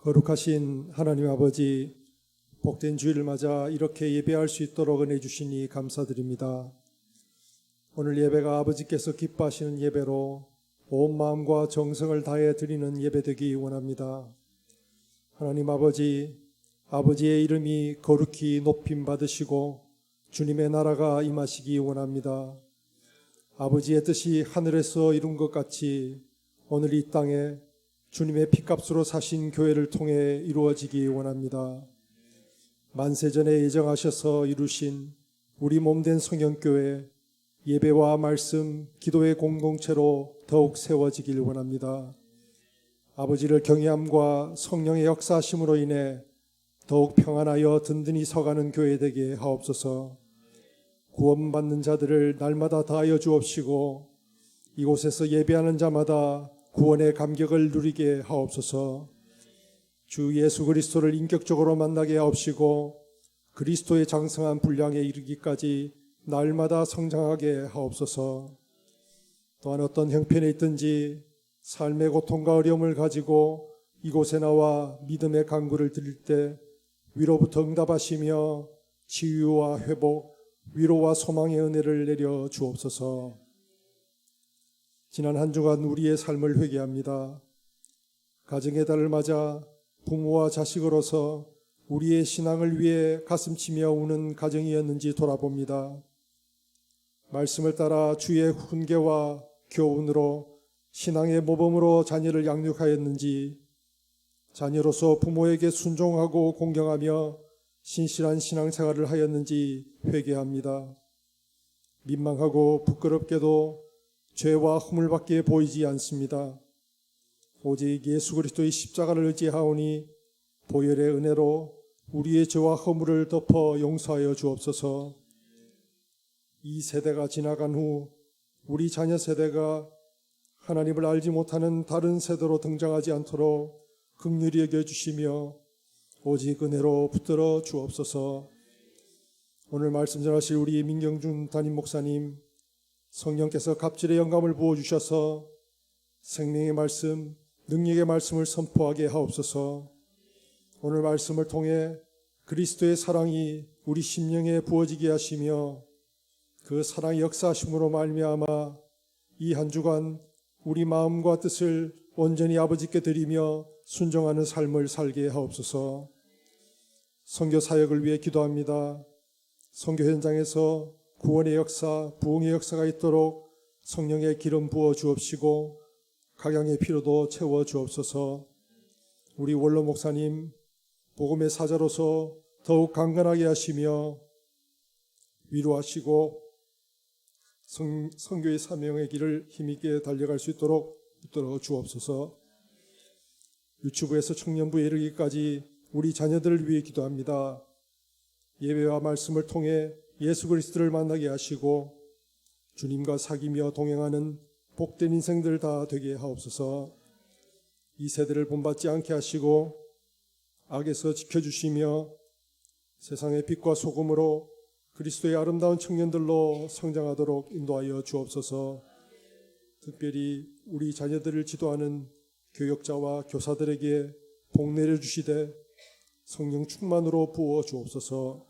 거룩하신 하나님 아버지, 복된 주일을 맞아 이렇게 예배할 수 있도록 은혜 주시니 감사드립니다. 오늘 예배가 아버지께서 기뻐하시는 예배로 온 마음과 정성을 다해 드리는 예배 되기 원합니다. 하나님 아버지, 아버지의 이름이 거룩히 높임 받으시고 주님의 나라가 임하시기 원합니다. 아버지의 뜻이 하늘에서 이룬 것 같이 오늘 이 땅에 주님의 피값으로 사신 교회를 통해 이루어지기 원합니다. 만세전에 예정하셔서 이루신 우리 몸된 성령교회, 예배와 말씀, 기도의 공동체로 더욱 세워지길 원합니다. 아버지를 경외함과 성령의 역사하심으로 인해 더욱 평안하여 든든히 서가는 교회 되게 하옵소서. 구원받는 자들을 날마다 다하여 주옵시고 이곳에서 예배하는 자마다 구원의 감격을 누리게 하옵소서. 주 예수 그리스도를 인격적으로 만나게 하옵시고 그리스도의 장성한 분량에 이르기까지 날마다 성장하게 하옵소서. 또한 어떤 형편에 있든지 삶의 고통과 어려움을 가지고 이곳에 나와 믿음의 간구를 드릴 때 위로부터 응답하시며 치유와 회복, 위로와 소망의 은혜를 내려 주옵소서. 지난 한 주간 우리의 삶을 회개합니다. 가정의 달을 맞아 부모와 자식으로서 우리의 신앙을 위해 가슴치며 우는 가정이었는지 돌아봅니다. 말씀을 따라 주의 훈계와 교훈으로 신앙의 모범으로 자녀를 양육하였는지, 자녀로서 부모에게 순종하고 공경하며 신실한 신앙생활을 하였는지 회개합니다. 민망하고 부끄럽게도 죄와 허물밖에 보이지 않습니다. 오직 예수 그리스도의 십자가를 의지하오니 보혈의 은혜로 우리의 죄와 허물을 덮어 용서하여 주옵소서. 이 세대가 지나간 후 우리 자녀 세대가 하나님을 알지 못하는 다른 세대로 등장하지 않도록 긍휼히 여겨주시며 오직 은혜로 붙들어 주옵소서. 오늘 말씀 전하실 우리 민경준 담임 목사님, 성령께서 갑질의 영감을 부어주셔서 생명의 말씀, 능력의 말씀을 선포하게 하옵소서. 오늘 말씀을 통해 그리스도의 사랑이 우리 심령에 부어지게 하시며 그 사랑의 역사하심으로 말미암아 이 한 주간 우리 마음과 뜻을 온전히 아버지께 드리며 순종하는 삶을 살게 하옵소서. 선교 사역을 위해 기도합니다. 선교 현장에서 구원의 역사, 부흥의 역사가 있도록 성령의 기름 부어 주옵시고 각양의 피로도 채워 주옵소서. 우리 원로 목사님 복음의 사자로서 더욱 강건하게 하시며 위로하시고 선교의 사명의 길을 힘있게 달려갈 수 있도록 붙들어 주옵소서. 유치부에서 청년부에 이르기까지 우리 자녀들을 위해 기도합니다. 예배와 말씀을 통해 예수 그리스도를 만나게 하시고 주님과 사귀며 동행하는 복된 인생들 다 되게 하옵소서. 이 세대를 본받지 않게 하시고 악에서 지켜주시며 세상의 빛과 소금으로 그리스도의 아름다운 청년들로 성장하도록 인도하여 주옵소서. 특별히 우리 자녀들을 지도하는 교역자와 교사들에게 복 내려주시되 성령 충만으로 부어 주옵소서.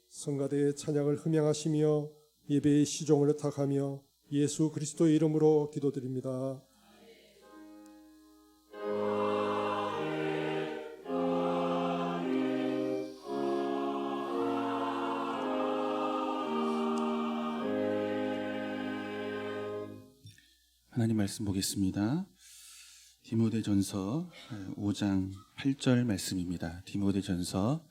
성가대의 찬양을 흠양하시며 예배의 시종을 의탁하며 예수 그리스도의 이름으로 기도드립니다. 하나님 말씀 보겠습니다. 디모데전서 5장 8절 말씀입니다. 디모데전서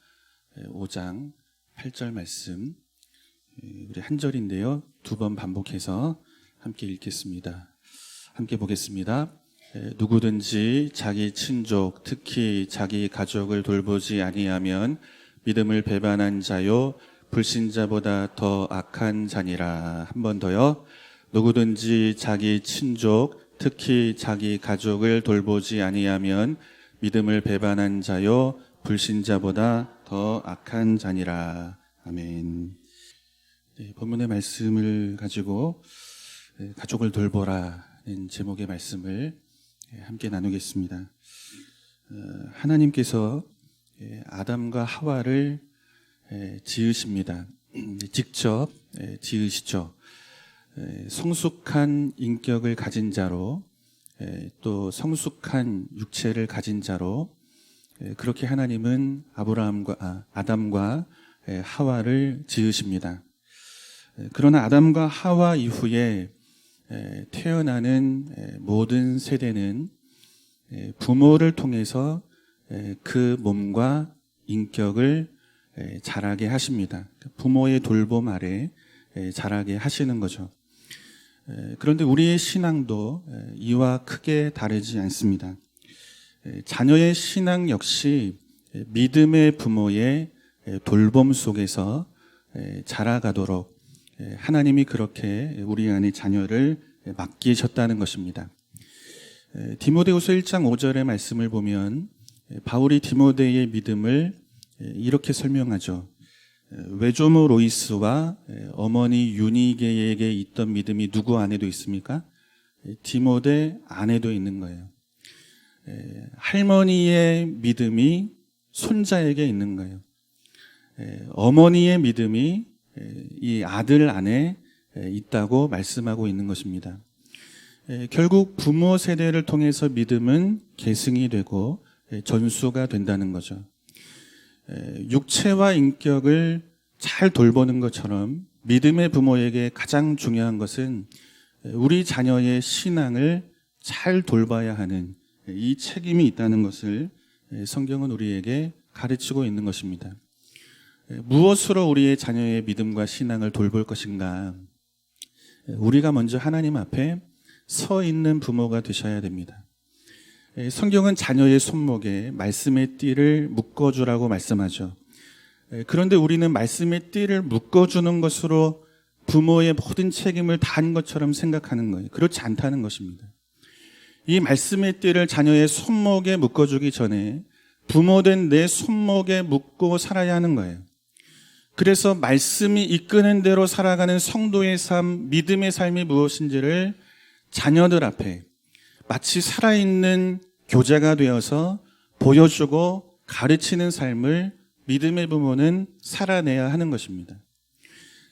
5장 8절 말씀, 우리 한 절인데요, 두 번 반복해서 함께 읽겠습니다. 함께 보겠습니다. 누구든지 자기 친족, 특히 자기 가족을 돌보지 아니하면 믿음을 배반한 자요 불신자보다 더 악한 자니라. 한 번 더요. 누구든지 자기 친족, 특히 자기 가족을 돌보지 아니하면 믿음을 배반한 자요 불신자보다 더 악한 자니라. 아멘. 본문의 말씀을 가지고 가족을 돌보라는 제목의 말씀을 함께 나누겠습니다. 하나님께서 아담과 하와를 지으십니다. 직접 지으시죠. 성숙한 인격을 가진 자로, 또 성숙한 육체를 가진 자로, 그렇게 하나님은 아담과 하와를 지으십니다. 그러나 아담과 하와 이후에 태어나는 모든 세대는 부모를 통해서 그 몸과 인격을 자라게 하십니다. 부모의 돌봄 아래 자라게 하시는 거죠. 그런데 우리의 신앙도 이와 크게 다르지 않습니다. 자녀의 신앙 역시 믿음의 부모의 돌봄 속에서 자라가도록 하나님이 그렇게 우리 안에 자녀를 맡기셨다는 것입니다. 디모데후서 1장 5절의 말씀을 보면 바울이 디모데의 믿음을 이렇게 설명하죠. 외조모 로이스와 어머니 유니게에게 있던 믿음이 누구 안에도 있습니까? 디모데 안에도 있는 거예요. 할머니의 믿음이 손자에게 있는 거예요. 어머니의 믿음이 이 아들 안에 있다고 말씀하고 있는 것입니다. 결국 부모 세대를 통해서 믿음은 계승이 되고 전수가 된다는 거죠. 육체와 인격을 잘 돌보는 것처럼 믿음의 부모에게 가장 중요한 것은 우리 자녀의 신앙을 잘 돌봐야 하는 이 책임이 있다는 것을 성경은 우리에게 가르치고 있는 것입니다. 무엇으로 우리의 자녀의 믿음과 신앙을 돌볼 것인가? 우리가 먼저 하나님 앞에 서 있는 부모가 되셔야 됩니다. 성경은 자녀의 손목에 말씀의 띠를 묶어주라고 말씀하죠. 그런데 우리는 말씀의 띠를 묶어주는 것으로 부모의 모든 책임을 다한 것처럼 생각하는 거예요. 그렇지 않다는 것입니다. 이 말씀의 띠를 자녀의 손목에 묶어주기 전에 부모된 내 손목에 묶고 살아야 하는 거예요. 그래서 말씀이 이끄는 대로 살아가는 성도의 삶, 믿음의 삶이 무엇인지를 자녀들 앞에 마치 살아있는 교재가 되어서 보여주고 가르치는 삶을 믿음의 부모는 살아내야 하는 것입니다.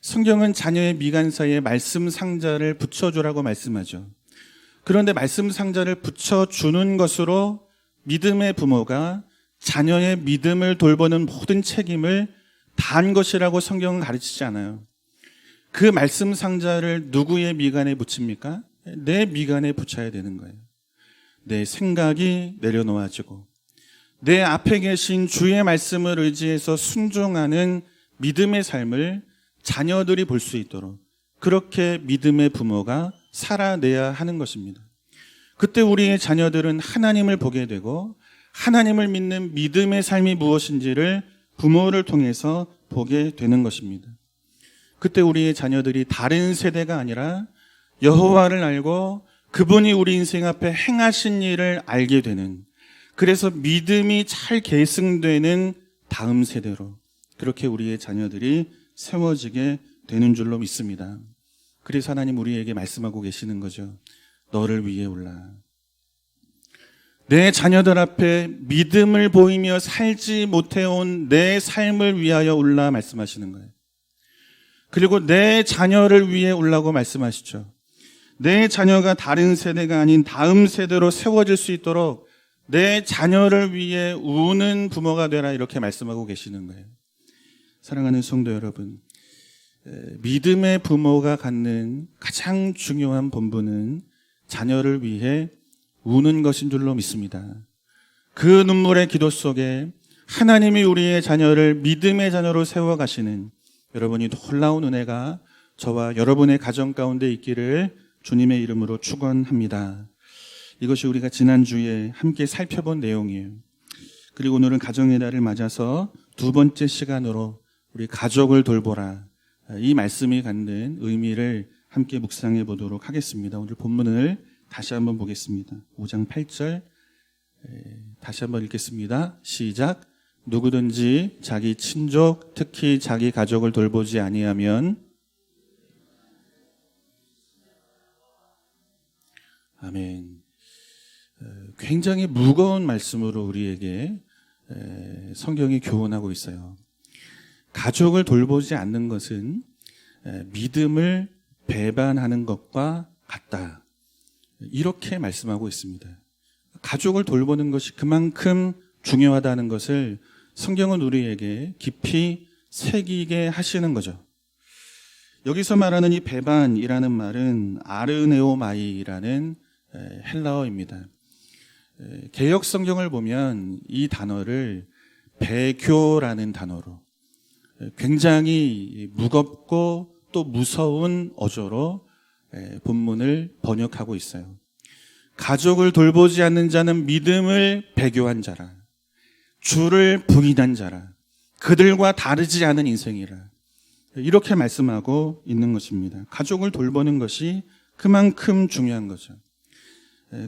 성경은 자녀의 미간사에 말씀 상자를 붙여주라고 말씀하죠. 그런데 말씀 상자를 붙여주는 것으로 믿음의 부모가 자녀의 믿음을 돌보는 모든 책임을 다한 것이라고 성경은 가르치지 않아요. 그 말씀 상자를 누구의 미간에 붙입니까? 내 미간에 붙여야 되는 거예요. 내 생각이 내려놓아지고 내 앞에 계신 주의 말씀을 의지해서 순종하는 믿음의 삶을 자녀들이 볼 수 있도록 그렇게 믿음의 부모가 살아내야 하는 것입니다. 그때 우리의 자녀들은 하나님을 보게 되고 하나님을 믿는 믿음의 삶이 무엇인지를 부모를 통해서 보게 되는 것입니다. 그때 우리의 자녀들이 다른 세대가 아니라 여호와를 알고 그분이 우리 인생 앞에 행하신 일을 알게 되는, 그래서 믿음이 잘 계승되는 다음 세대로 그렇게 우리의 자녀들이 세워지게 되는 줄로 믿습니다. 그래서 하나님 우리에게 말씀하고 계시는 거죠. 너를 위해 올라. 내 자녀들 앞에 믿음을 보이며 살지 못해온 내 삶을 위하여 올라 말씀하시는 거예요. 그리고 내 자녀를 위해 올라고 말씀하시죠. 내 자녀가 다른 세대가 아닌 다음 세대로 세워질 수 있도록 내 자녀를 위해 우는 부모가 되라, 이렇게 말씀하고 계시는 거예요. 사랑하는 성도 여러분, 믿음의 부모가 갖는 가장 중요한 본분은 자녀를 위해 우는 것인 줄로 믿습니다. 그 눈물의 기도 속에 하나님이 우리의 자녀를 믿음의 자녀로 세워가시는 여러분이 놀라운 은혜가 저와 여러분의 가정 가운데 있기를 주님의 이름으로 축원합니다. 이것이 우리가 지난주에 함께 살펴본 내용이에요. 그리고 오늘은 가정의 날을 맞아서 두 번째 시간으로 우리 가족을 돌보라, 이 말씀이 갖는 의미를 함께 묵상해 보도록 하겠습니다. 오늘 본문을 다시 한번 보겠습니다. 5장 8절 다시 한번 읽겠습니다. 시작. 누구든지 자기 친족, 특히 자기 가족을 돌보지 아니하면, 아멘. 굉장히 무거운 말씀으로 우리에게 성경이 교훈하고 있어요. 가족을 돌보지 않는 것은 믿음을 배반하는 것과 같다. 이렇게 말씀하고 있습니다. 가족을 돌보는 것이 그만큼 중요하다는 것을 성경은 우리에게 깊이 새기게 하시는 거죠. 여기서 말하는 이 배반이라는 말은 아르네오마이라는 헬라어입니다. 개역 성경을 보면 이 단어를 배교라는 단어로 굉장히 무겁고 또 무서운 어조로 본문을 번역하고 있어요. 가족을 돌보지 않는 자는 믿음을 배교한 자라, 주를 부인한 자라, 그들과 다르지 않은 인생이라, 이렇게 말씀하고 있는 것입니다. 가족을 돌보는 것이 그만큼 중요한 거죠.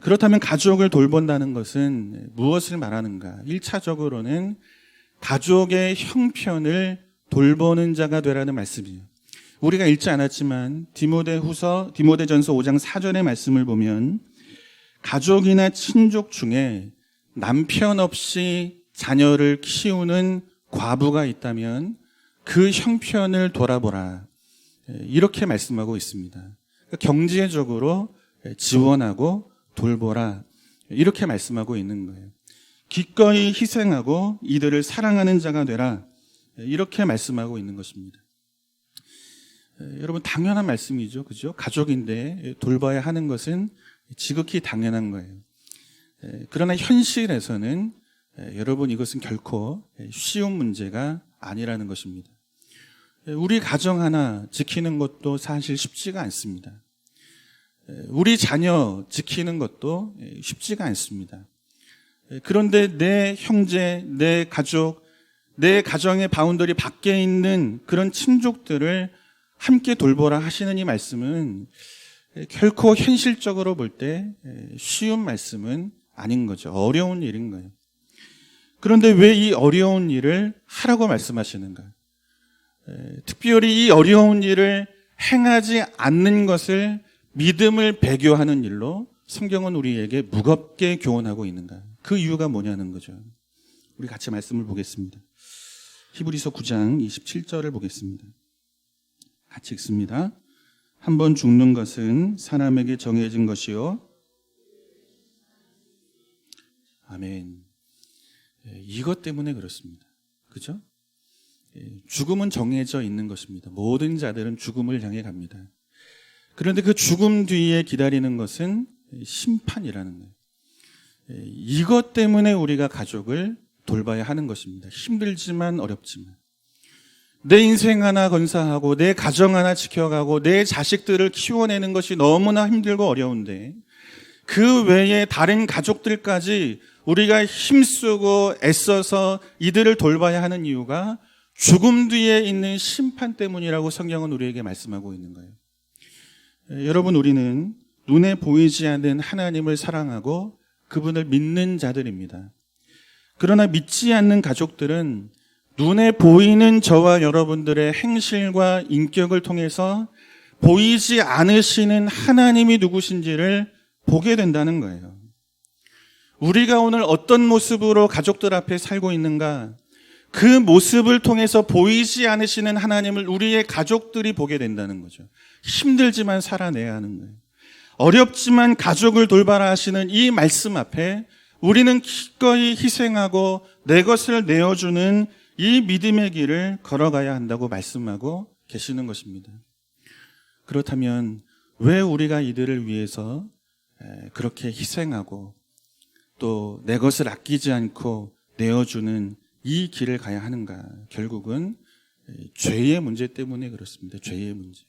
그렇다면 가족을 돌본다는 것은 무엇을 말하는가? 1차적으로는 가족의 형편을 돌보는 자가 되라는 말씀이에요. 우리가 읽지 않았지만 디모데전서 5장 4절의 말씀을 보면 가족이나 친족 중에 남편 없이 자녀를 키우는 과부가 있다면 그 형편을 돌아보라, 이렇게 말씀하고 있습니다. 경제적으로 지원하고 돌보라, 이렇게 말씀하고 있는 거예요. 기꺼이 희생하고 이들을 사랑하는 자가 되라, 이렇게 말씀하고 있는 것입니다. 여러분, 당연한 말씀이죠, 그죠? 가족인데 돌봐야 하는 것은 지극히 당연한 거예요. 그러나 현실에서는 여러분, 이것은 결코 쉬운 문제가 아니라는 것입니다. 우리 가정 하나 지키는 것도 사실 쉽지가 않습니다. 우리 자녀 지키는 것도 쉽지가 않습니다. 그런데 내 형제, 내 가족, 내 가정의 바운더리 밖에 있는 그런 친족들을 함께 돌보라 하시는 이 말씀은 결코 현실적으로 볼 때 쉬운 말씀은 아닌 거죠. 어려운 일인 거예요. 그런데 왜 이 어려운 일을 하라고 말씀하시는가? 특별히 이 어려운 일을 행하지 않는 것을 믿음을 배교하는 일로 성경은 우리에게 무겁게 교훈하고 있는가? 그 이유가 뭐냐는 거죠. 우리 같이 말씀을 보겠습니다. 히브리서 9장 27절을 보겠습니다. 같이 읽습니다. 한 번 죽는 것은 사람에게 정해진 것이요. 아멘. 이것 때문에 그렇습니다. 그죠? 죽음은 정해져 있는 것입니다. 모든 자들은 죽음을 향해 갑니다. 그런데 그 죽음 뒤에 기다리는 것은 심판이라는 거예요. 이것 때문에 우리가 가족을 돌봐야 하는 것입니다. 힘들지만 어렵지만. 내 인생 하나 건사하고 내 가정 하나 지켜가고 내 자식들을 키워내는 것이 너무나 힘들고 어려운데 그 외에 다른 가족들까지 우리가 힘쓰고 애써서 이들을 돌봐야 하는 이유가 죽음 뒤에 있는 심판 때문이라고 성경은 우리에게 말씀하고 있는 거예요. 여러분, 우리는 눈에 보이지 않는 하나님을 사랑하고 그분을 믿는 자들입니다. 그러나 믿지 않는 가족들은 눈에 보이는 저와 여러분들의 행실과 인격을 통해서 보이지 않으시는 하나님이 누구신지를 보게 된다는 거예요. 우리가 오늘 어떤 모습으로 가족들 앞에 살고 있는가, 그 모습을 통해서 보이지 않으시는 하나님을 우리의 가족들이 보게 된다는 거죠. 힘들지만 살아내야 하는 거예요. 어렵지만 가족을 돌봐라 하시는 이 말씀 앞에 우리는 기꺼이 희생하고 내 것을 내어주는 이 믿음의 길을 걸어가야 한다고 말씀하고 계시는 것입니다. 그렇다면 왜 우리가 이들을 위해서 그렇게 희생하고 또 내 것을 아끼지 않고 내어주는 이 길을 가야 하는가? 결국은 죄의 문제 때문에 그렇습니다. 죄의 문제.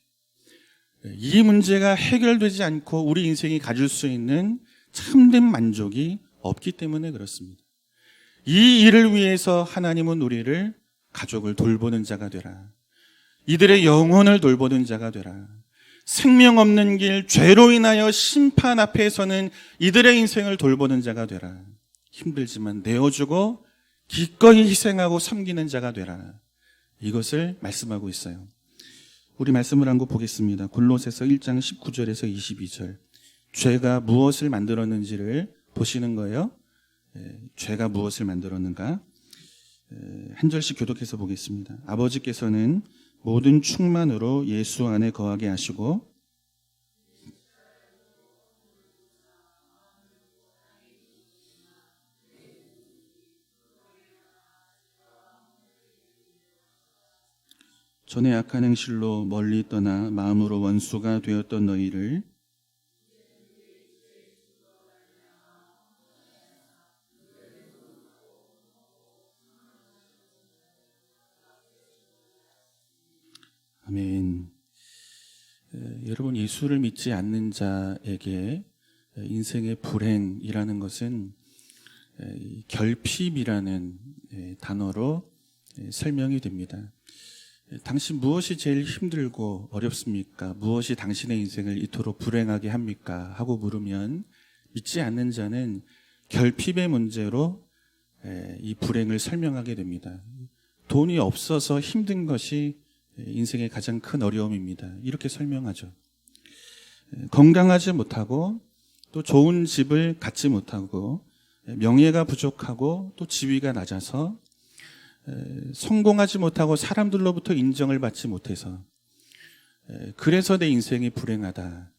이 문제가 해결되지 않고 우리 인생이 가질 수 있는 참된 만족이 없기 때문에 그렇습니다. 이 일을 위해서 하나님은 우리를 가족을 돌보는 자가 되라. 이들의 영혼을 돌보는 자가 되라. 생명 없는 길, 죄로 인하여 심판 앞에서는 이들의 인생을 돌보는 자가 되라. 힘들지만 내어주고 기꺼이 희생하고 섬기는 자가 되라. 이것을 말씀하고 있어요. 우리 말씀을 한 거 보겠습니다. 골로새서 1장 19절에서 22절. 죄가 무엇을 만들었는지를 보시는 거예요. 죄가 무엇을 만들었는가? 한 절씩 교독해서 보겠습니다. 아버지께서는 모든 충만으로 예수 안에 거하게 하시고 전에 악한 행실로 멀리 떠나 마음으로 원수가 되었던 너희를 아멘. 여러분, 예수를 믿지 않는 자에게 인생의 불행이라는 것은 결핍이라는 단어로 설명이 됩니다. 당신 무엇이 제일 힘들고 어렵습니까? 무엇이 당신의 인생을 이토록 불행하게 합니까? 하고 물으면 믿지 않는 자는 결핍의 문제로 이 불행을 설명하게 됩니다. 돈이 없어서 힘든 것이 인생의 가장 큰 어려움입니다. 이렇게 설명하죠. 건강하지 못하고 또 좋은 집을 갖지 못하고 명예가 부족하고 또 지위가 낮아서 성공하지 못하고 사람들로부터 인정을 받지 못해서 그래서 내 인생이 불행하다.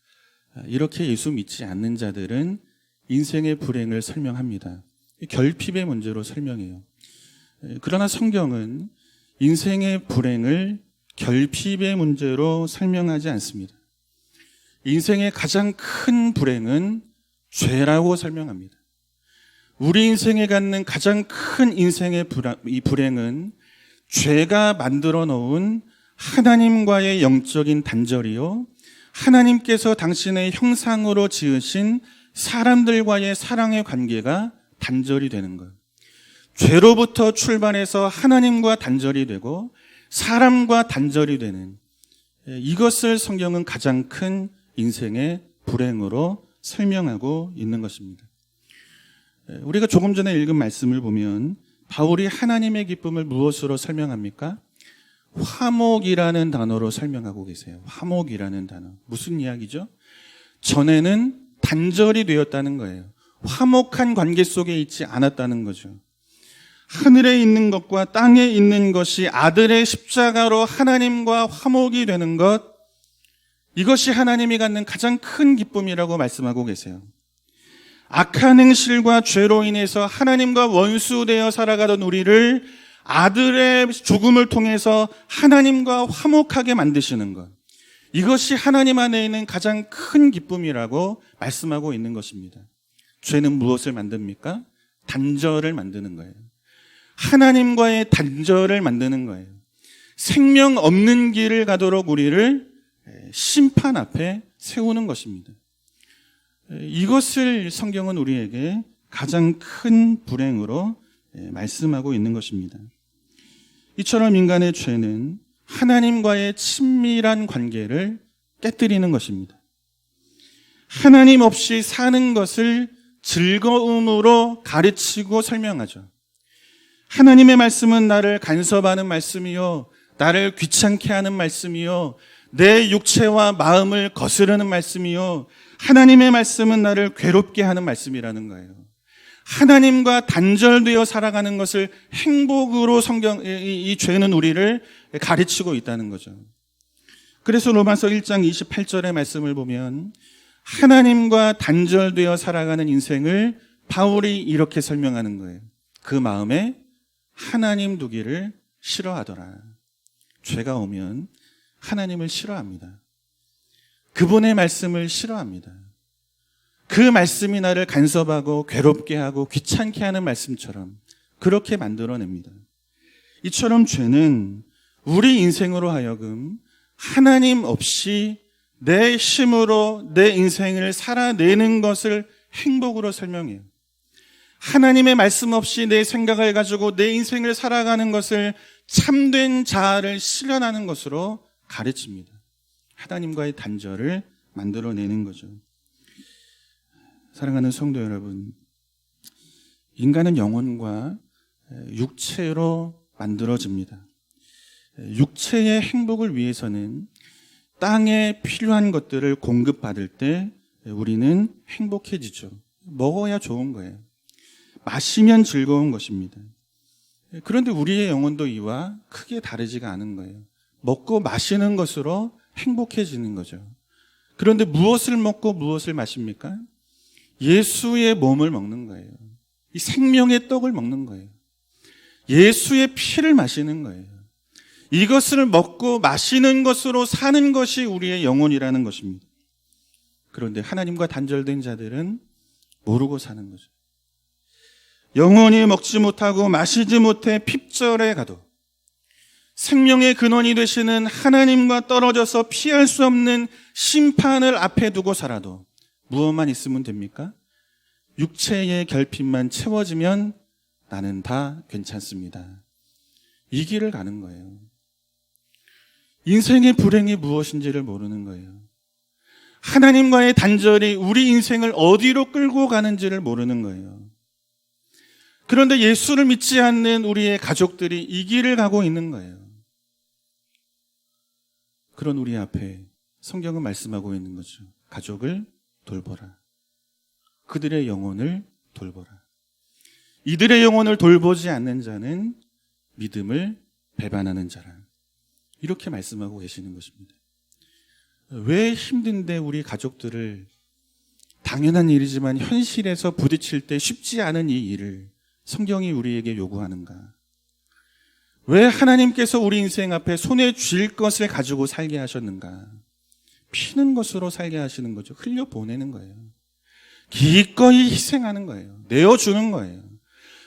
이렇게 예수 믿지 않는 자들은 인생의 불행을 설명합니다. 결핍의 문제로 설명해요. 그러나 성경은 인생의 불행을 결핍의 문제로 설명하지 않습니다. 인생의 가장 큰 불행은 죄라고 설명합니다. 우리 인생에 갖는 가장 큰 인생의 이 불행은 죄가 만들어 놓은 하나님과의 영적인 단절이요, 하나님께서 당신의 형상으로 지으신 사람들과의 사랑의 관계가 단절이 되는 것. 죄로부터 출발해서 하나님과 단절이 되고 사람과 단절이 되는, 이것을 성경은 가장 큰 인생의 불행으로 설명하고 있는 것입니다. 우리가 조금 전에 읽은 말씀을 보면 바울이 하나님의 기쁨을 무엇으로 설명합니까? 화목이라는 단어로 설명하고 계세요. 화목이라는 단어. 무슨 이야기죠? 전에는 단절이 되었다는 거예요. 화목한 관계 속에 있지 않았다는 거죠. 하늘에 있는 것과 땅에 있는 것이 아들의 십자가로 하나님과 화목이 되는 것, 이것이 하나님이 갖는 가장 큰 기쁨이라고 말씀하고 계세요. 악한 행실과 죄로 인해서 하나님과 원수되어 살아가던 우리를 아들의 죽음을 통해서 하나님과 화목하게 만드시는 것, 이것이 하나님 안에 있는 가장 큰 기쁨이라고 말씀하고 있는 것입니다. 죄는 무엇을 만듭니까? 단절을 만드는 거예요. 하나님과의 단절을 만드는 거예요. 생명 없는 길을 가도록 우리를 심판 앞에 세우는 것입니다. 이것을 성경은 우리에게 가장 큰 불행으로 말씀하고 있는 것입니다. 이처럼 인간의 죄는 하나님과의 친밀한 관계를 깨뜨리는 것입니다. 하나님 없이 사는 것을 즐거움으로 가르치고 설명하죠. 하나님의 말씀은 나를 간섭하는 말씀이요, 나를 귀찮게 하는 말씀이요, 내 육체와 마음을 거스르는 말씀이요, 하나님의 말씀은 나를 괴롭게 하는 말씀이라는 거예요. 하나님과 단절되어 살아가는 것을 행복으로 이 죄는 우리를 가르치고 있다는 거죠. 그래서 로마서 1장 28절의 말씀을 보면 하나님과 단절되어 살아가는 인생을 바울이 이렇게 설명하는 거예요. 그 마음에 하나님 두기를 싫어하더라. 죄가 오면 하나님을 싫어합니다. 그분의 말씀을 싫어합니다. 그 말씀이 나를 간섭하고 괴롭게 하고 귀찮게 하는 말씀처럼 그렇게 만들어냅니다. 이처럼 죄는 우리 인생으로 하여금 하나님 없이 내 힘으로 내 인생을 살아내는 것을 행복으로 설명해요. 하나님의 말씀 없이 내 생각을 가지고 내 인생을 살아가는 것을 참된 자아를 실현하는 것으로 가르칩니다. 하나님과의 단절을 만들어내는 거죠. 사랑하는 성도 여러분, 인간은 영혼과 육체로 만들어집니다. 육체의 행복을 위해서는 땅에 필요한 것들을 공급받을 때 우리는 행복해지죠. 먹어야 좋은 거예요. 마시면 즐거운 것입니다. 그런데 우리의 영혼도 이와 크게 다르지가 않은 거예요. 먹고 마시는 것으로 행복해지는 거죠. 그런데 무엇을 먹고 무엇을 마십니까? 예수의 몸을 먹는 거예요. 이 생명의 떡을 먹는 거예요. 예수의 피를 마시는 거예요. 이것을 먹고 마시는 것으로 사는 것이 우리의 영혼이라는 것입니다. 그런데 하나님과 단절된 자들은 모르고 사는 거죠. 영원히 먹지 못하고 마시지 못해 핍절에 가도 생명의 근원이 되시는 하나님과 떨어져서 피할 수 없는 심판을 앞에 두고 살아도 무엇만 있으면 됩니까? 육체의 결핍만 채워지면 나는 다 괜찮습니다. 이 길을 가는 거예요. 인생의 불행이 무엇인지를 모르는 거예요. 하나님과의 단절이 우리 인생을 어디로 끌고 가는지를 모르는 거예요. 그런데 예수를 믿지 않는 우리의 가족들이 이 길을 가고 있는 거예요. 그런 우리 앞에 성경은 말씀하고 있는 거죠. 가족을 돌보라. 그들의 영혼을 돌보라. 이들의 영혼을 돌보지 않는 자는 믿음을 배반하는 자라. 이렇게 말씀하고 계시는 것입니다. 왜 힘든데 우리 가족들을 당연한 일이지만 현실에서 부딪힐 때 쉽지 않은 이 일을 성경이 우리에게 요구하는가? 왜 하나님께서 우리 인생 앞에 손에 쥘 것을 가지고 살게 하셨는가? 피는 것으로 살게 하시는 거죠. 흘려보내는 거예요. 기꺼이 희생하는 거예요. 내어주는 거예요.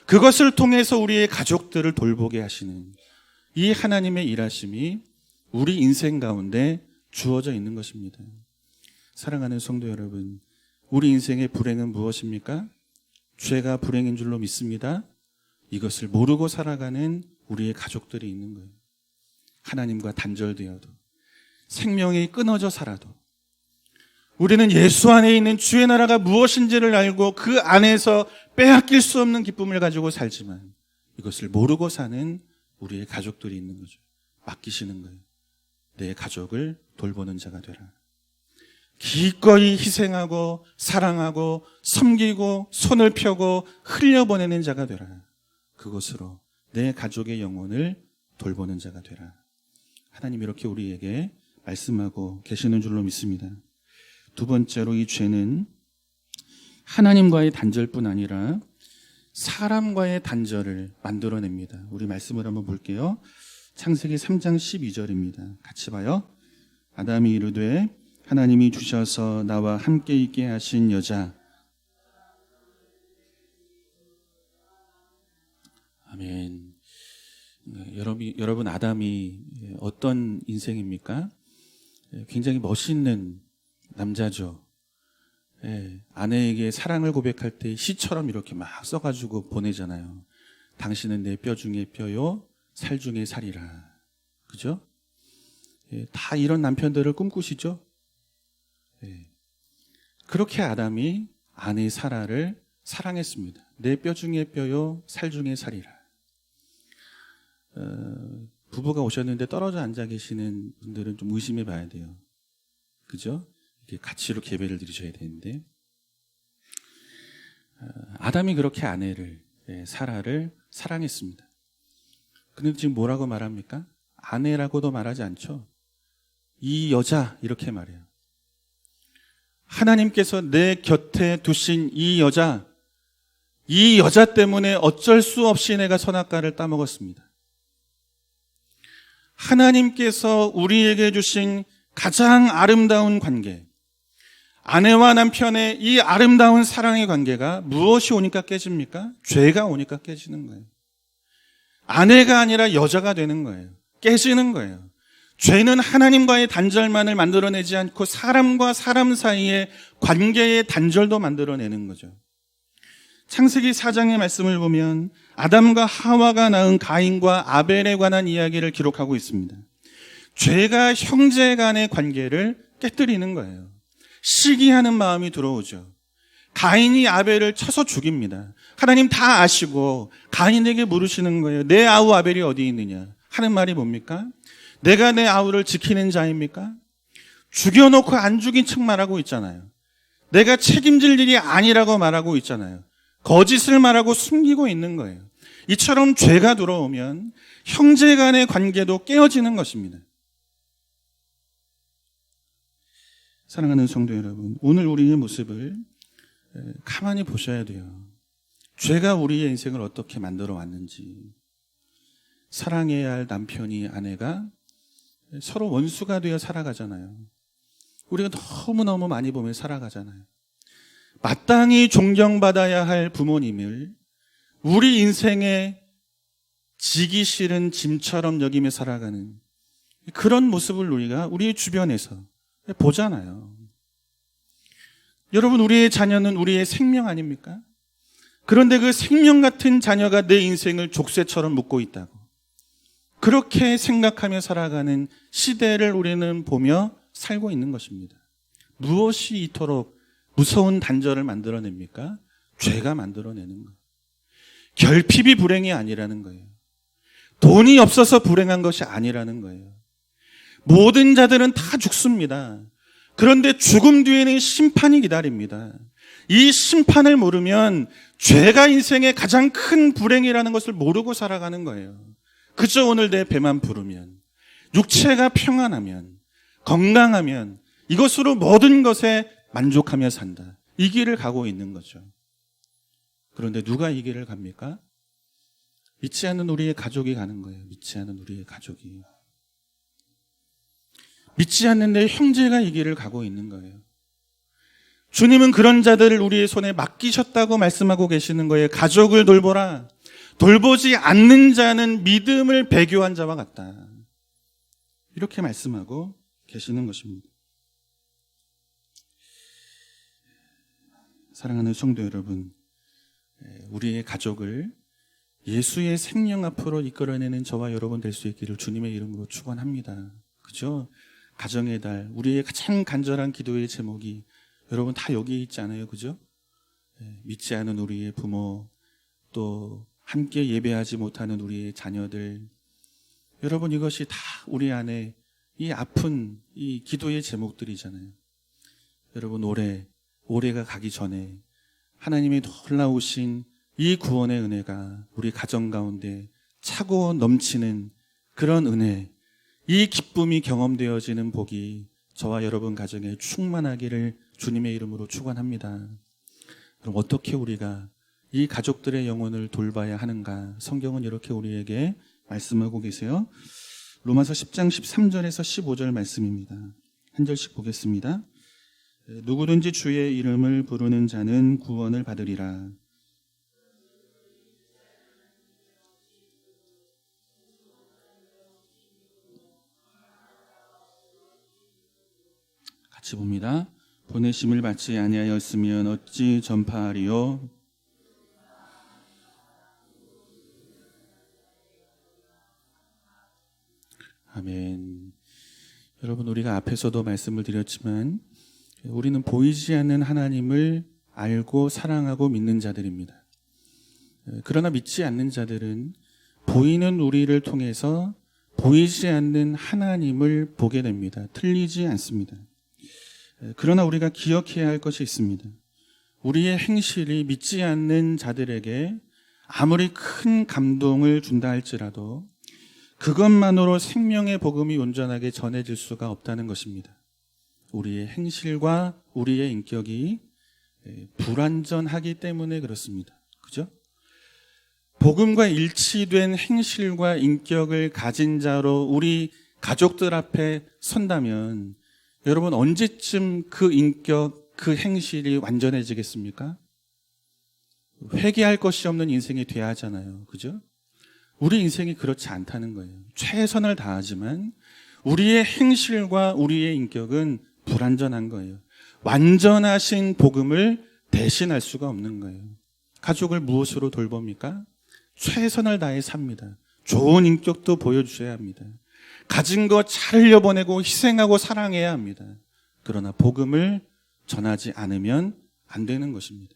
그것을 통해서 우리의 가족들을 돌보게 하시는 이 하나님의 일하심이 우리 인생 가운데 주어져 있는 것입니다. 사랑하는 성도 여러분, 우리 인생의 불행은 무엇입니까? 죄가 불행인 줄로 믿습니다. 이것을 모르고 살아가는 우리의 가족들이 있는 거예요. 하나님과 단절되어도 생명이 끊어져 살아도 우리는 예수 안에 있는 주의 나라가 무엇인지를 알고 그 안에서 빼앗길 수 없는 기쁨을 가지고 살지만 이것을 모르고 사는 우리의 가족들이 있는 거죠. 맡기시는 거예요. 내 가족을 돌보는 자가 되라. 기꺼이 희생하고 사랑하고 섬기고 손을 펴고 흘려보내는 자가 되라. 그것으로 내 가족의 영혼을 돌보는 자가 되라. 하나님 이렇게 우리에게 말씀하고 계시는 줄로 믿습니다. 두 번째로 이 죄는 하나님과의 단절뿐 아니라 사람과의 단절을 만들어냅니다. 우리 말씀을 한번 볼게요. 창세기 3장 12절입니다. 같이 봐요. 아담이 이르되 하나님이 주셔서 나와 함께 있게 하신 여자. 아멘. 여러분 아담이 어떤 인생입니까? 굉장히 멋있는 남자죠. 아내에게 사랑을 고백할 때 시처럼 이렇게 막 써가지고 보내잖아요. 당신은 내 뼈 중에 뼈요 살 중에 살이라. 그죠? 다 이런 남편들을 꿈꾸시죠? 그렇게 아담이 아내 사라를 사랑했습니다. 내 뼈 중에 뼈요 살 중에 살이라. 부부가 오셨는데 떨어져 앉아 계시는 분들은 좀 의심해 봐야 돼요. 그죠? 이렇게 가치로 계배를 드리셔야 되는데 아담이 그렇게 아내를 사라를 사랑했습니다. 그런데 지금 뭐라고 말합니까? 아내라고도 말하지 않죠. 이 여자 이렇게 말해요. 하나님께서 내 곁에 두신 이 여자 때문에 어쩔 수 없이 내가 선악과를 따먹었습니다. 하나님께서 우리에게 주신 가장 아름다운 관계, 아내와 남편의 이 아름다운 사랑의 관계가 무엇이 오니까 깨집니까? 죄가 오니까 깨지는 거예요. 아내가 아니라 여자가 되는 거예요. 깨지는 거예요. 죄는 하나님과의 단절만을 만들어내지 않고 사람과 사람 사이의 관계의 단절도 만들어내는 거죠. 창세기 4장의 말씀을 보면 아담과 하와가 낳은 가인과 아벨에 관한 이야기를 기록하고 있습니다. 죄가 형제 간의 관계를 깨뜨리는 거예요. 시기하는 마음이 들어오죠. 가인이 아벨을 쳐서 죽입니다. 하나님 다 아시고 가인에게 물으시는 거예요. 내 아우 아벨이 어디 있느냐? 하는 말이 뭡니까? 내가 내 아우를 지키는 자입니까? 죽여놓고 안 죽인 척 말하고 있잖아요. 내가 책임질 일이 아니라고 말하고 있잖아요. 거짓을 말하고 숨기고 있는 거예요. 이처럼 죄가 들어오면 형제 간의 관계도 깨어지는 것입니다. 사랑하는 성도 여러분, 오늘 우리의 모습을 가만히 보셔야 돼요. 죄가 우리의 인생을 어떻게 만들어 왔는지. 사랑해야 할 남편이 아내가 서로 원수가 되어 살아가잖아요. 우리가 너무너무 많이 보며 살아가잖아요. 마땅히 존경받아야 할 부모님을 우리 인생에 지기 싫은 짐처럼 여기며 살아가는 그런 모습을 우리가 우리 주변에서 보잖아요. 여러분, 우리의 자녀는 우리의 생명 아닙니까? 그런데 그 생명 같은 자녀가 내 인생을 족쇄처럼 묶고 있다고. 그렇게 생각하며 살아가는 시대를 우리는 보며 살고 있는 것입니다. 무엇이 이토록 무서운 단절을 만들어냅니까? 죄가 만들어내는 거예요. 결핍이 불행이 아니라는 거예요. 돈이 없어서 불행한 것이 아니라는 거예요. 모든 자들은 다 죽습니다. 그런데 죽음 뒤에는 심판이 기다립니다. 이 심판을 모르면 죄가 인생의 가장 큰 불행이라는 것을 모르고 살아가는 거예요. 그저 오늘 내 배만 부르면, 육체가 평안하면, 건강하면 이것으로 모든 것에 만족하며 산다. 이 길을 가고 있는 거죠. 그런데 누가 이 길을 갑니까? 믿지 않는 우리의 가족이 가는 거예요. 믿지 않는 우리의 가족이. 믿지 않는 내 형제가 이 길을 가고 있는 거예요. 주님은 그런 자들을 우리의 손에 맡기셨다고 말씀하고 계시는 거예요. 가족을 돌보라. 돌보지 않는 자는 믿음을 배교한 자와 같다. 이렇게 말씀하고 계시는 것입니다. 사랑하는 성도 여러분, 우리의 가족을 예수의 생명 앞으로 이끌어내는 저와 여러분 될 수 있기를 주님의 이름으로 축원합니다. 그죠? 가정의 달, 우리의 가장 간절한 기도의 제목이 여러분 다 여기에 있지 않아요? 그죠? 믿지 않은 우리의 부모, 또 함께 예배하지 못하는 우리의 자녀들, 여러분 이것이 다 우리 안에 이 아픈 이 기도의 제목들이잖아요. 여러분 올해가 가기 전에 하나님의 놀라우신 이 구원의 은혜가 우리 가정 가운데 차고 넘치는 그런 은혜, 이 기쁨이 경험되어지는 복이 저와 여러분 가정에 충만하기를 주님의 이름으로 축원합니다. 그럼 어떻게 우리가 이 가족들의 영혼을 돌봐야 하는가? 성경은 이렇게 우리에게 말씀하고 계세요. 로마서 10장 13절에서 15절 말씀입니다. 한 절씩 보겠습니다. 누구든지 주의 이름을 부르는 자는 구원을 받으리라. 같이 봅니다. 보내심을 받지 아니하였으면 어찌 전파하리요? 아멘. 여러분, 우리가 앞에서도 말씀을 드렸지만 우리는 보이지 않는 하나님을 알고 사랑하고 믿는 자들입니다. 그러나 믿지 않는 자들은 보이는 우리를 통해서 보이지 않는 하나님을 보게 됩니다. 틀리지 않습니다. 그러나 우리가 기억해야 할 것이 있습니다. 우리의 행실이 믿지 않는 자들에게 아무리 큰 감동을 준다 할지라도 그것만으로 생명의 복음이 온전하게 전해질 수가 없다는 것입니다. 우리의 행실과 우리의 인격이 불완전하기 때문에 그렇습니다. 그죠? 복음과 일치된 행실과 인격을 가진 자로 우리 가족들 앞에 선다면 여러분 언제쯤 그 인격, 그 행실이 완전해지겠습니까? 회개할 것이 없는 인생이 돼야 하잖아요. 그죠? 우리 인생이 그렇지 않다는 거예요. 최선을 다하지만 우리의 행실과 우리의 인격은 불완전한 거예요. 완전하신 복음을 대신할 수가 없는 거예요. 가족을 무엇으로 돌봅니까? 최선을 다해 삽니다. 좋은 인격도 보여주셔야 합니다. 가진 거 잘 흘려보내고 희생하고 사랑해야 합니다. 그러나 복음을 전하지 않으면 안 되는 것입니다.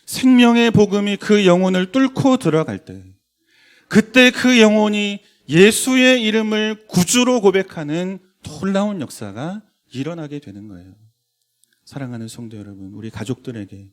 생명의 복음이 그 영혼을 뚫고 들어갈 때 그때 그 영혼이 예수의 이름을 구주로 고백하는 놀라운 역사가 일어나게 되는 거예요. 사랑하는 성도 여러분, 우리 가족들에게,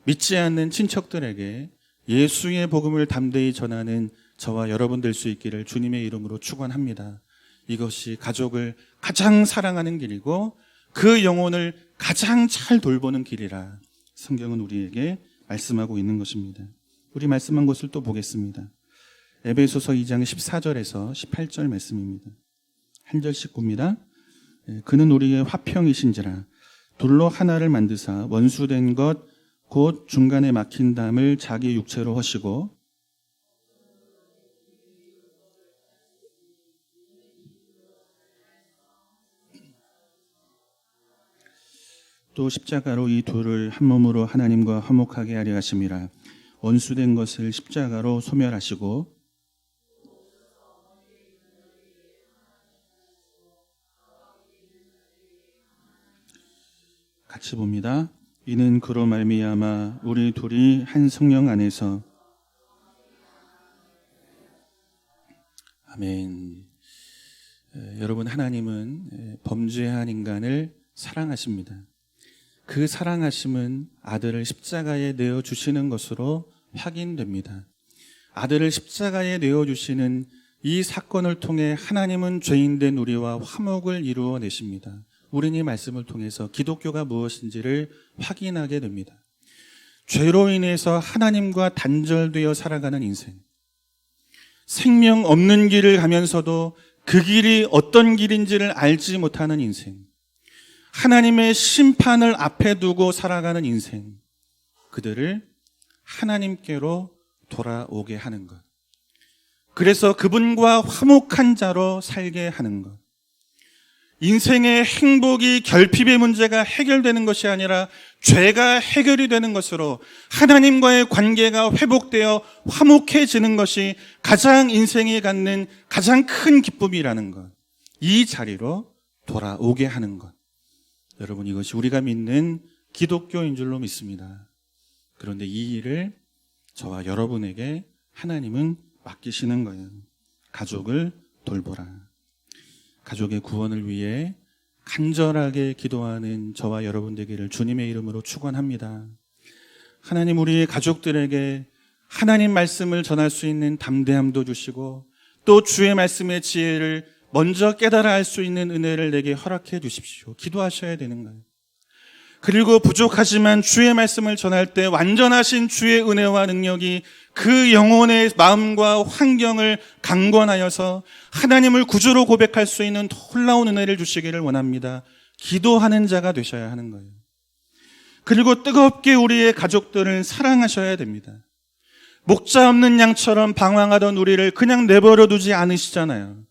믿지 않는 친척들에게 예수의 복음을 담대히 전하는 저와 여러분 될 수 있기를 주님의 이름으로 축원합니다. 이것이 가족을 가장 사랑하는 길이고 그 영혼을 가장 잘 돌보는 길이라 성경은 우리에게 말씀하고 있는 것입니다. 우리 말씀한 것을 또 보겠습니다. 에베소서 2장 14절에서 18절 말씀입니다. 한 절씩 봅니다. 그는 우리의 화평이신지라 돌로 하나를 만드사 원수된 것 곧 중간에 막힌 담을 자기 육체로 허시고 또 십자가로 이 둘을 한 몸으로 하나님과 화목하게 하려 하심이라. 원수된 것을 십자가로 소멸하시고 같이 봅니다. 이는 그로 말미암아 우리 둘이 한 성령 안에서 아멘. 여러분, 하나님은 범죄한 인간을 사랑하십니다. 그 사랑하심은 아들을 십자가에 내어주시는 것으로 확인됩니다. 아들을 십자가에 내어주시는 이 사건을 통해 하나님은 죄인된 우리와 화목을 이루어내십니다. 우리는 이 말씀을 통해서 기독교가 무엇인지를 확인하게 됩니다. 죄로 인해서 하나님과 단절되어 살아가는 인생, 생명 없는 길을 가면서도 그 길이 어떤 길인지를 알지 못하는 인생, 하나님의 심판을 앞에 두고 살아가는 인생, 그들을 하나님께로 돌아오게 하는 것, 그래서 그분과 화목한 자로 살게 하는 것, 인생의 행복이 결핍의 문제가 해결되는 것이 아니라 죄가 해결이 되는 것으로 하나님과의 관계가 회복되어 화목해지는 것이 가장 인생이 갖는 가장 큰 기쁨이라는 것, 이 자리로 돌아오게 하는 것. 여러분, 이것이 우리가 믿는 기독교인 줄로 믿습니다. 그런데 이 일을 저와 여러분에게 하나님은 맡기시는 거예요. 가족을 돌보라. 가족의 구원을 위해 간절하게 기도하는 저와 여러분 되기를 주님의 이름으로 축원합니다. 하나님, 우리의 가족들에게 하나님 말씀을 전할 수 있는 담대함도 주시고 또 주의 말씀의 지혜를 먼저 깨달아 알 수 있는 은혜를 내게 허락해 주십시오. 기도하셔야 되는 거예요. 그리고 부족하지만 주의 말씀을 전할 때 완전하신 주의 은혜와 능력이 그 영혼의 마음과 환경을 강권하여서 하나님을 구주로 고백할 수 있는 놀라운 은혜를 주시기를 원합니다. 기도하는 자가 되셔야 하는 거예요. 그리고 뜨겁게 우리의 가족들을 사랑하셔야 됩니다. 목자 없는 양처럼 방황하던 우리를 그냥 내버려 두지 않으시잖아요.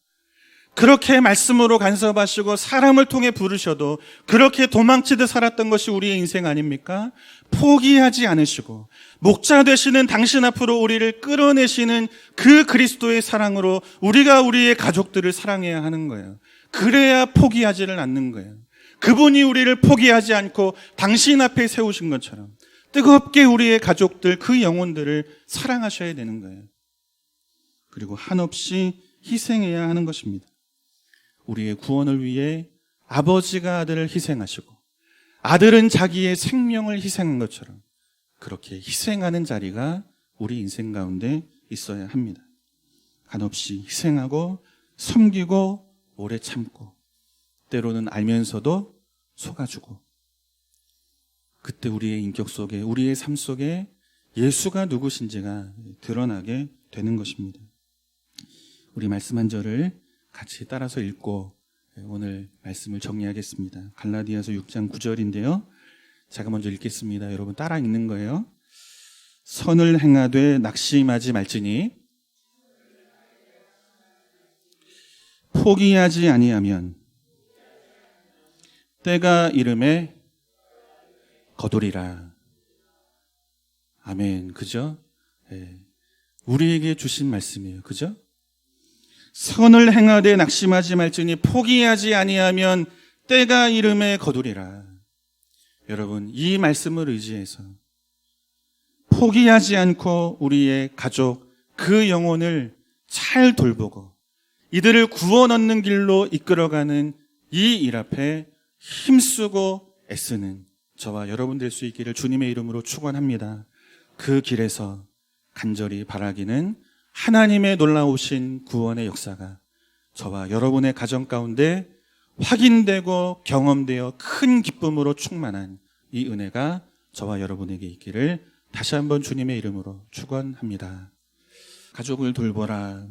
그렇게 말씀으로 간섭하시고 사람을 통해 부르셔도 그렇게 도망치듯 살았던 것이 우리의 인생 아닙니까? 포기하지 않으시고 목자 되시는 당신 앞으로 우리를 끌어내시는 그 그리스도의 사랑으로 우리가 우리의 가족들을 사랑해야 하는 거예요. 그래야 포기하지를 않는 거예요. 그분이 우리를 포기하지 않고 당신 앞에 세우신 것처럼 뜨겁게 우리의 가족들, 그 영혼들을 사랑하셔야 되는 거예요. 그리고 한없이 희생해야 하는 것입니다. 우리의 구원을 위해 아버지가 아들을 희생하시고 아들은 자기의 생명을 희생한 것처럼 그렇게 희생하는 자리가 우리 인생 가운데 있어야 합니다. 한없이 희생하고 섬기고 오래 참고 때로는 알면서도 속아주고 그때 우리의 인격 속에, 우리의 삶 속에 예수가 누구신지가 드러나게 되는 것입니다. 우리 말씀 한 절을 같이 따라서 읽고 오늘 말씀을 정리하겠습니다. 갈라디아서 6장 9절인데요. 제가 먼저 읽겠습니다. 여러분 따라 읽는 거예요. 선을 행하되 낙심하지 말지니 포기하지 아니하면 때가 이름에 거두리라. 아멘. 그죠? 네. 우리에게 주신 말씀이에요. 그죠? 선을 행하되 낙심하지 말지니 포기하지 아니하면 때가 이름에 거두리라. 여러분, 이 말씀을 의지해서 포기하지 않고 우리의 가족, 그 영혼을 잘 돌보고 이들을 구원 얻는 길로 이끌어가는 이 일 앞에 힘쓰고 애쓰는 저와 여러분 될 수 있기를 주님의 이름으로 축원합니다. 그 길에서 간절히 바라기는 하나님의 놀라우신 구원의 역사가 저와 여러분의 가정 가운데 확인되고 경험되어 큰 기쁨으로 충만한 이 은혜가 저와 여러분에게 있기를 다시 한번 주님의 이름으로 축원합니다. 가족을 돌보라.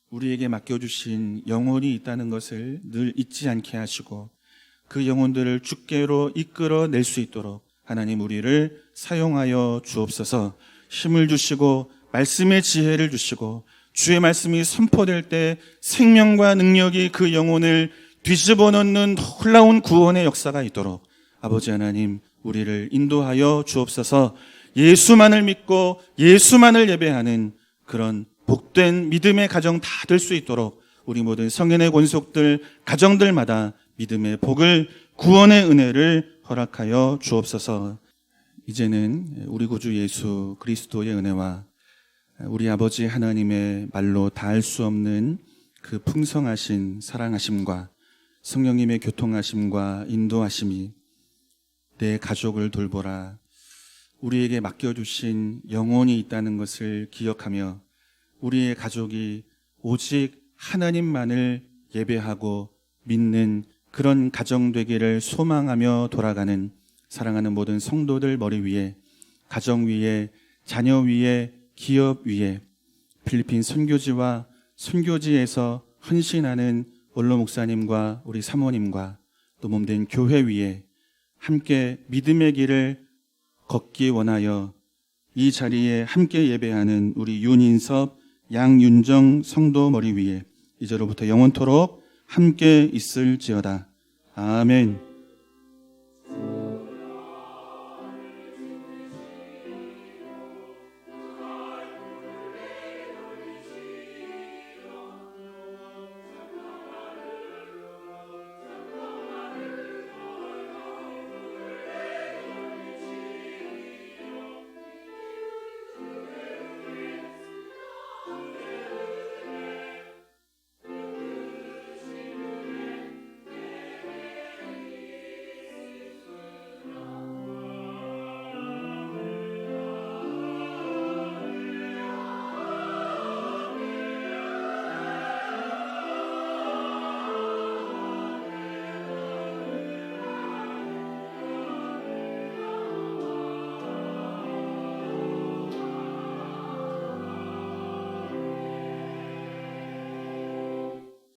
우리에게 맡겨주신 영혼이 있다는 것을 늘 잊지 않게 하시고 그 영혼들을 주께로 이끌어낼 수 있도록 하나님 우리를 사용하여 주옵소서. 힘을 주시고 말씀의 지혜를 주시고 주의 말씀이 선포될 때 생명과 능력이 그 영혼을 뒤집어 놓는 놀라운 구원의 역사가 있도록 아버지 하나님 우리를 인도하여 주옵소서. 예수만을 믿고 예수만을 예배하는 그런 복된 믿음의 가정 다 될 수 있도록 우리 모든 성인의 권속들 가정들마다 믿음의 복을 구원의 은혜를 허락하여 주옵소서. 이제는 우리 구주 예수 그리스도의 은혜와 우리 아버지 하나님의 말로 다할 수 없는 그 풍성하신 사랑하심과 성령님의 교통하심과 인도하심이 내 가족을 돌보라. 우리에게 맡겨주신 영혼이 있다는 것을 기억하며 우리의 가족이 오직 하나님만을 예배하고 믿는 그런 가정 되기를 소망하며 돌아가는 사랑하는 모든 성도들 머리 위에, 가정 위에, 자녀 위에, 기업 위에, 필리핀 선교지와 선교지에서 헌신하는 원로 목사님과 우리 사모님과 또 몸된 교회 위에 함께 믿음의 길을 걷기 원하여 이 자리에 함께 예배하는 우리 윤인섭, 양윤정 성도 머리 위에 이제로부터 영원토록 함께 있을지어다. 아멘.